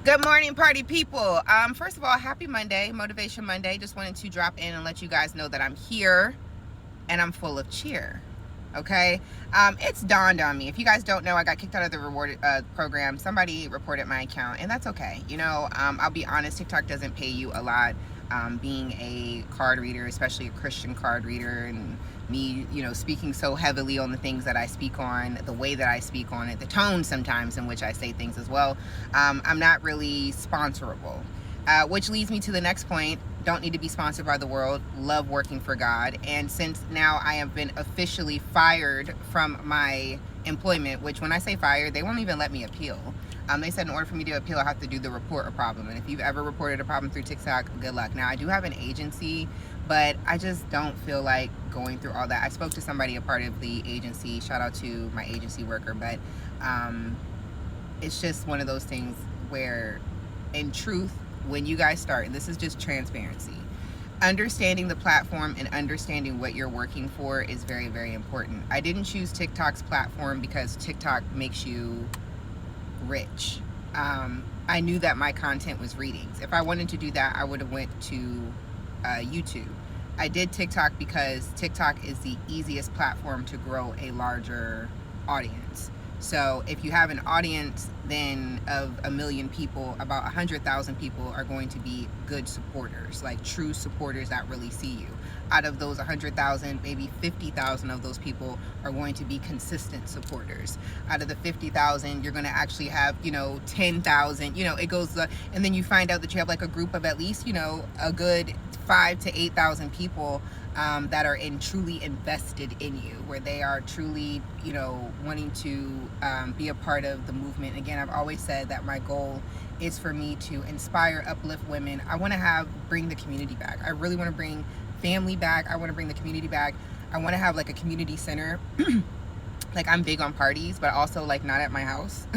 Good morning, party people. First of all, happy Monday, Motivation Monday. Just wanted to drop in and let you guys know that I'm here and I'm full of cheer. Okay, it's dawned on me. If you guys don't know, I got kicked out of the reward program. Somebody reported my account, and that's okay. I'll be honest. TikTok doesn't pay you a lot. Being a card reader, especially a Christian card reader, and me, speaking so heavily on the things that I speak on, the way that I speak on it, the tone sometimes in which I say things as well, I'm not really sponsorable. Which leads me to the next point. Don't need to be sponsored by the world. Love working for God. And since now I have been officially fired from my employment, which when I say fired, they won't even let me appeal. They said in order for me to appeal, I have to do the report a problem. And if you've ever reported a problem through TikTok, good luck. Now, I do have an agency, but I just don't feel like going through all that. I spoke to somebody, a part of the agency. Shout out to my agency worker. But it's just one of those things where, in truth, when you guys start, and this is just transparency, understanding the platform and understanding what you're working for is very, very important. I didn't choose TikTok's platform because TikTok makes you rich. I knew that my content was readings. If I wanted to do that, I would have went to YouTube. I did TikTok because TikTok is the easiest platform to grow a larger audience. So if you have an audience then of 1 million people, about 100,000 people are going to be good supporters, like true supporters that really see you. Out of those 100,000, maybe 50,000 of those people are going to be consistent supporters. Out of the 50,000, you're going to actually have, 10,000, it goes, and then you find out that you have like a group of at least, a good 5,000 to 8,000 people that are truly invested in you, where they are truly, wanting to be a part of the movement. Again, I've always said that my goal is for me to inspire, uplift women. I want to bring the community back. I really want to bring family back. I want to bring the community back. I want to have like a community center. Like, I'm big on parties, but also like not at my house.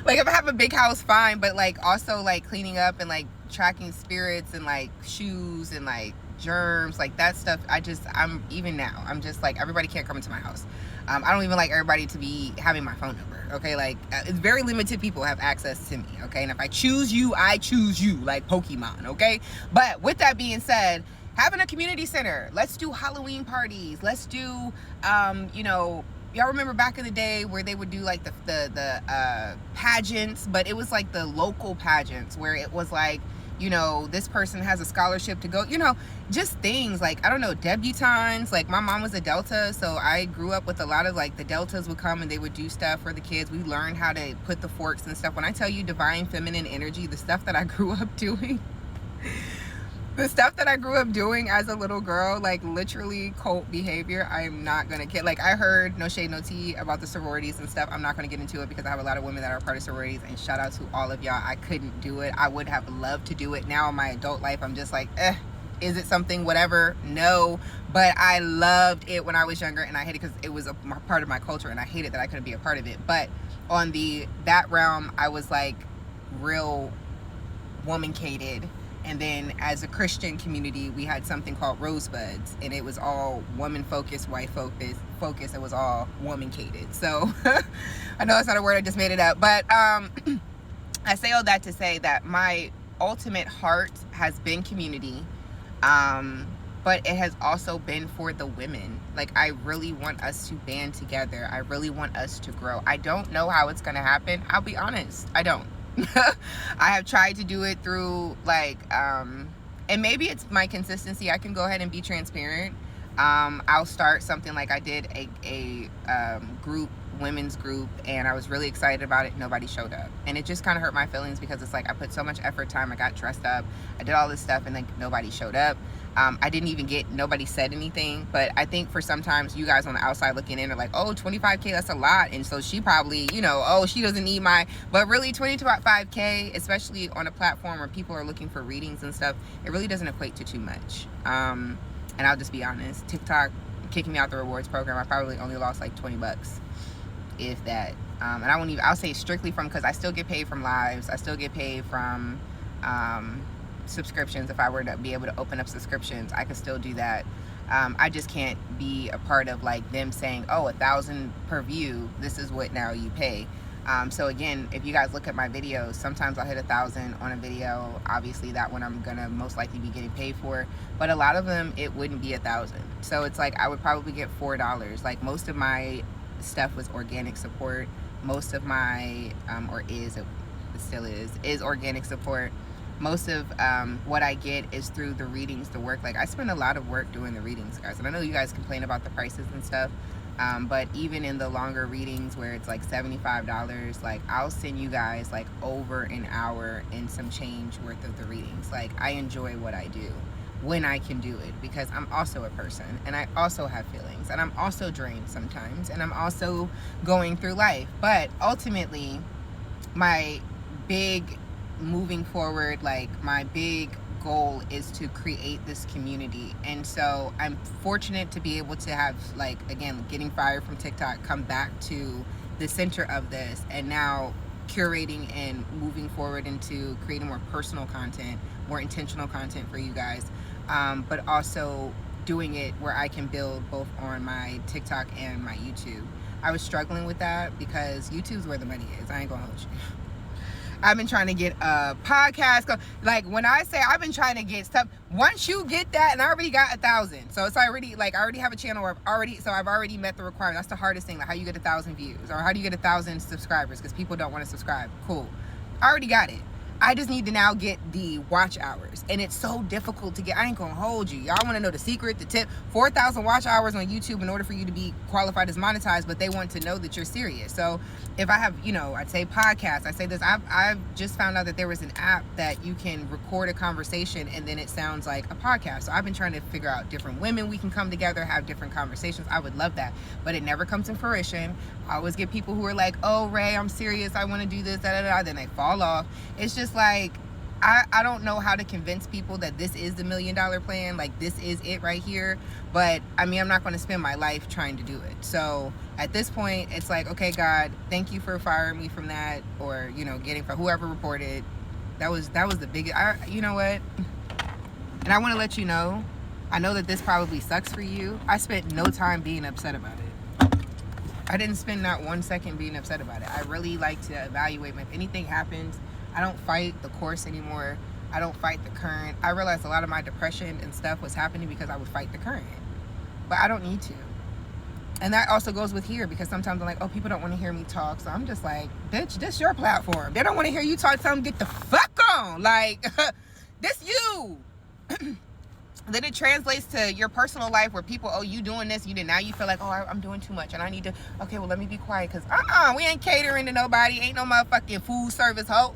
Like, if I have a big house, fine, but like also like cleaning up and like tracking spirits and like shoes and like germs, like that stuff. I'm even now, I'm just like, everybody can't come into my house. I don't even like everybody to be having my phone number. Okay, like it's very limited people have access to me. Okay, and if I choose you, I choose you, like Pokemon. Okay, but with that being said, having a community center, let's do Halloween parties. Let's do, y'all remember back in the day where they would do like the pageants, but it was like the local pageants where it was like, this person has a scholarship to go, just things like, I don't know, debutantes. Like, my mom was a Delta, so I grew up with a lot of like the Deltas would come and they would do stuff for the kids. We learned how to put the forks and stuff. When I tell you divine feminine energy, the stuff that I grew up doing, the stuff that I grew up doing as a little girl, like literally cult behavior, I am not gonna get. Like, I heard, no shade, no tea, about the sororities and stuff. I'm not gonna get into it because I have a lot of women that are part of sororities, and shout out to all of y'all. I couldn't do it. I would have loved to do it. Now in my adult life, I'm just like, is it something, whatever? No. But I loved it when I was younger, and I hated it because it was a part of my culture, and I hated that I couldn't be a part of it. But on that realm, I was like real woman-cated. And then as a Christian community, we had something called Rosebuds, and it was all woman focused, white focused. It was all woman catered. So I know that's not a word, I just made it up. But I say all that to say that my ultimate heart has been community. But it has also been for the women. Like, I really want us to band together. I really want us to grow. I don't know how it's going to happen. I'll be honest. I don't. I have tried to do it through like and maybe it's my consistency. I can go ahead and be transparent. I'll start something like I did a group, women's group, and I was really excited about it. Nobody showed up, and it just kind of hurt my feelings because it's like I put so much effort, time, I got dressed up, I did all this stuff, and then nobody showed up. I didn't even nobody said anything. But I think for sometimes you guys on the outside looking in are like, oh, 25K, that's a lot. And so she probably, oh, she doesn't need but really 25K, especially on a platform where people are looking for readings and stuff, it really doesn't equate to too much. And I'll just be honest, TikTok kicking me out the rewards program, I probably only lost like $20, if that. And I'll say strictly from, because I still get paid from lives. I still get paid from, subscriptions. If I were to be able to open up subscriptions, I could still do that. I just can't be a part of like them saying, oh, 1,000 per view, this is what now you pay. So again, if you guys look at my videos, sometimes I'll hit 1,000 on a video. Obviously that one I'm gonna most likely be getting paid for, but a lot of them it wouldn't be 1,000. So it's like I would probably get $4. Like most of my stuff was organic support. Most of my or is, it still is organic support. Most of what I get is through the readings, the work. Like I spend a lot of work doing the readings, guys, and I know you guys complain about the prices and stuff, but even in the longer readings where it's like $75, like I'll send you guys like over an hour and some change worth of the readings. Like I enjoy what I do when I can do it, because I'm also a person and I also have feelings and I'm also drained sometimes and I'm also going through life. But ultimately my big moving forward, like my big goal is to create this community. And so I'm fortunate to be able to have, like, again, getting fired from TikTok, come back to the center of this, and now curating and moving forward into creating more personal content, more intentional content for you guys, but also doing it where I can build both on my TikTok and my YouTube. I was struggling with that because YouTube's where the money is. I ain't gonna hold you. I've been trying to get a podcast. Like when I say I've been trying to get stuff, once you get that, and I already got 1,000, so it's already like I already have a channel where I've already met the requirement. That's the hardest thing, like how you get 1,000 views or how do you get 1,000 subscribers, because people don't want to subscribe. Cool, I already got it. I just need to now get the watch hours, and it's so difficult to get. I ain't gonna hold you. Y'all want to know the secret, the tip? 4,000 watch hours on YouTube in order for you to be qualified as monetized, but they want to know that you're serious. So if I have, I'd say podcasts, I say this, I've just found out that there was an app that you can record a conversation and then it sounds like a podcast. So I've been trying to figure out different women we can come together, have different conversations. I would love that, but it never comes to fruition. I always get people who are like, oh, Ray, I'm serious, I want to do this, then they fall off. It's just like, I don't know how to convince people that this is the $1 million plan, like this is it right here. But I mean, I'm not going to spend my life trying to do it. So at this point, it's like, okay, God, thank you for firing me from that, or getting for whoever reported. That was the biggest. You know what? And I want to let you know, I know that this probably sucks for you. I spent no time being upset about it. I didn't spend not 1 second being upset about it. I really like to evaluate if anything happens. I don't fight the course anymore. I don't fight the current. I realized a lot of my depression and stuff was happening because I would fight the current. But I don't need to. And that also goes with here, because sometimes I'm like, oh, people don't want to hear me talk. So I'm just like, bitch, this your platform. They don't want to hear you talk. Tell them get the fuck on. Like, this you. Then it translates to your personal life where people, oh, you doing this, now you feel like, oh, I'm doing too much and I need to, okay, well, let me be quiet, because we ain't catering to nobody. Ain't no motherfucking food service hoe.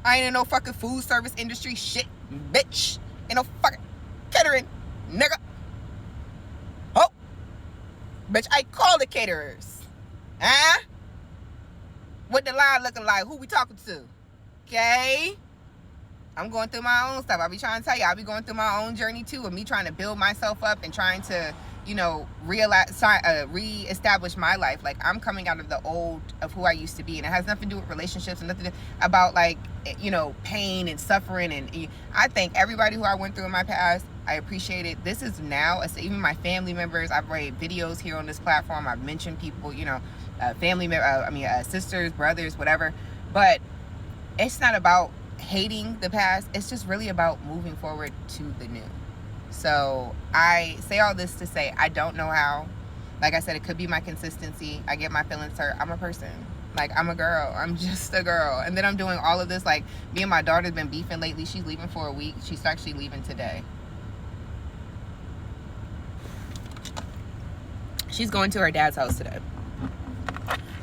I ain't in no fucking food service industry shit, bitch. Ain't no fucking catering, nigga. Oh, bitch, I call the caterers. Huh? What the line looking like? Who we talking to? Okay? I'm going through my own stuff. I be trying to tell you, I be going through my own journey too, of me trying to build myself up and trying to, reestablish my life. Like, I'm coming out of the old of who I used to be, and it has nothing to do with relationships and nothing about like, pain and suffering. And I thank everybody who I went through in my past. I appreciate it. This is now, even my family members. I've made videos here on this platform. I've mentioned people, family members, sisters, brothers, whatever. But it's not about hating the past. It's just really about moving forward to the new. So I say all this to say, I don't know how. Like I said, it could be my consistency. I get my feelings hurt. I'm a person. Like, I'm a girl. I'm just a girl. And then I'm doing all of this. Like, me and my daughter's been beefing lately. She's leaving for a week. She's actually leaving today. She's going to her dad's house today.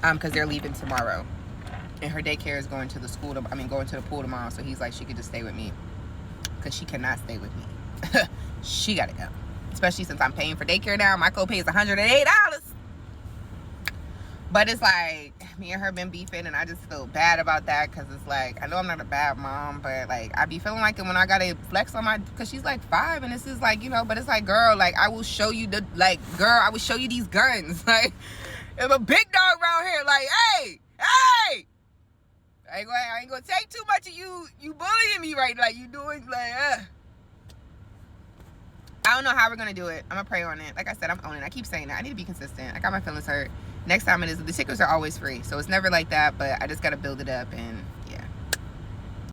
Because they're leaving tomorrow. And her daycare is going to the pool tomorrow. So he's like, she could just stay with me, because she cannot stay with me. She gotta go, especially since I'm paying for daycare now. My copay is $108. But it's like, me and her been beefing, and I just feel bad about that, because it's like, I know I'm not a bad mom, but like, I be feeling like it when I gotta flex on because she's like 5, and this is like, but it's like, girl, like, I will show you I will show you these guns. Like, if a big dog around here, like, hey, I ain't gonna take too much of you bullying me right now. Like, you doing like, I don't know how we're gonna do it. I'm gonna pray on it. Like I said, I'm owning it. I keep saying that. I need to be consistent. I got my feelings hurt. Next time it is. The tickets are always free, so it's never like that, but I just got to build it up, and